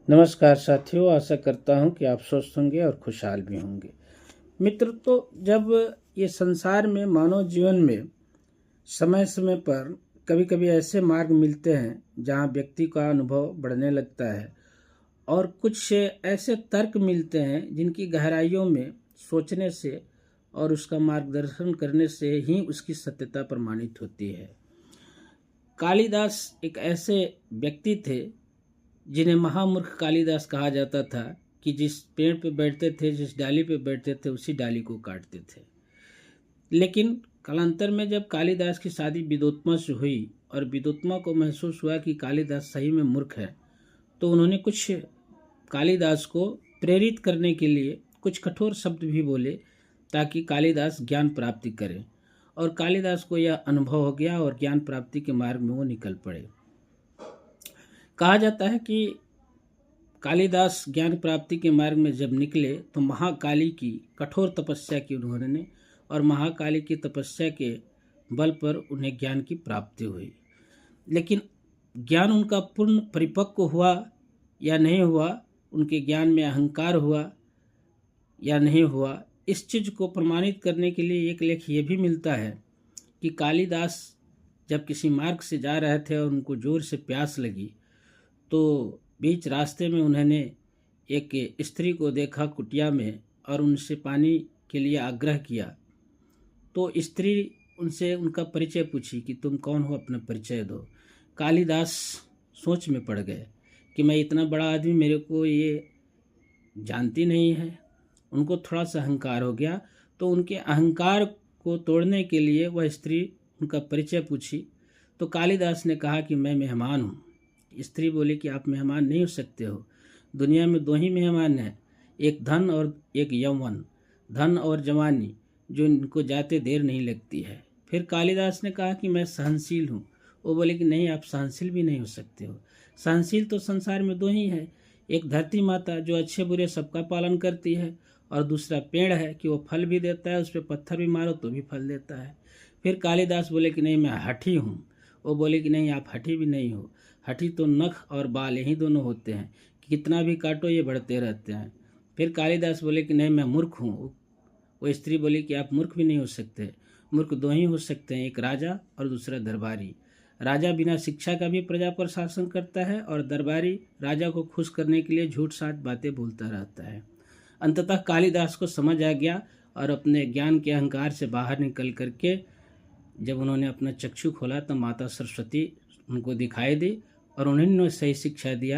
नमस्कार साथियों, आशा करता हूं कि आप स्वस्थ होंगे और खुशहाल भी होंगे। मित्र, तो जब ये संसार में मानव जीवन में समय समय पर कभी कभी ऐसे मार्ग मिलते हैं जहां व्यक्ति का अनुभव बढ़ने लगता है और कुछ ऐसे तर्क मिलते हैं जिनकी गहराइयों में सोचने से और उसका मार्गदर्शन करने से ही उसकी सत्यता प्रमाणित होती है। कालिदास एक ऐसे व्यक्ति थे जिन्हें महामूर्ख कालिदास कहा जाता था कि जिस पेड़ पे बैठते थे, जिस डाली पे बैठते थे, उसी डाली को काटते थे। लेकिन कालांतर में जब कालिदास की शादी विदोत्मा से हुई और विदोत्मा को महसूस हुआ कि कालिदास सही में मूर्ख है, तो उन्होंने कुछ कालिदास को प्रेरित करने के लिए कुछ कठोर शब्द भी बोले ताकि कालिदास ज्ञान प्राप्ति करे। और कालिदास को यह अनुभव हो गया और ज्ञान प्राप्ति के मार्ग में वो निकल पड़े। कहा जाता है कि कालिदास ज्ञान प्राप्ति के मार्ग में जब निकले तो महाकाली की कठोर तपस्या की उन्होंने, और महाकाली की तपस्या के बल पर उन्हें ज्ञान की प्राप्ति हुई। लेकिन ज्ञान उनका पूर्ण परिपक्व हुआ या नहीं हुआ, उनके ज्ञान में अहंकार हुआ या नहीं हुआ, इस चीज़ को प्रमाणित करने के लिए एक लेख ये भी मिलता है कि कालिदास जब किसी मार्ग से जा रहे थे और उनको जोर से प्यास लगी तो बीच रास्ते में उन्होंने एक स्त्री को देखा कुटिया में और उनसे पानी के लिए आग्रह किया। तो स्त्री उनसे उनका परिचय पूछी कि तुम कौन हो, अपना परिचय दो। कालिदास सोच में पड़ गए कि मैं इतना बड़ा आदमी, मेरे को ये जानती नहीं है। उनको थोड़ा सा अहंकार हो गया, तो उनके अहंकार को तोड़ने के लिए वह स्त्री उनका परिचय पूछी। तो कालिदास ने कहा कि मैं मेहमान हूँ। स्त्री बोली कि आप मेहमान नहीं हो सकते हो, दुनिया में दो ही मेहमान हैं, एक धन और एक यौवन, धन और जवानी, जो इनको जाते देर नहीं लगती है। फिर कालिदास ने कहा कि मैं सहनशील हूँ। वो बोले कि नहीं, आप सहनशील भी नहीं हो सकते हो। सहनशील तो संसार में दो ही है, एक धरती माता जो अच्छे बुरे सबका पालन करती है, और दूसरा पेड़ है कि वो फल भी देता है, उस पर पत्थर भी मारो तो भी फल देता है। फिर कालिदास बोले कि नहीं, मैं हठी हूँ। वो बोले कि नहीं, आप हठी भी नहीं हो। हठी तो नख और बाल यही दोनों होते हैं कि कितना भी काटो ये बढ़ते रहते हैं। फिर कालिदास बोले कि नहीं, मैं मूर्ख हूँ। वो स्त्री बोली कि आप मूर्ख भी नहीं हो सकते। मूर्ख दो ही हो सकते हैं, एक राजा और दूसरा दरबारी। राजा बिना शिक्षा का भी प्रजा पर शासन करता है और दरबारी राजा को खुश करने के लिए झूठ साठ बातें बोलता रहता है। अंततः कालिदास को समझ आ गया और अपने ज्ञान के अहंकार से बाहर निकल करके जब उन्होंने अपना चक्षु खोला तो माता सरस्वती उनको दिखाई दी और उन्होंने सही शिक्षा दिया।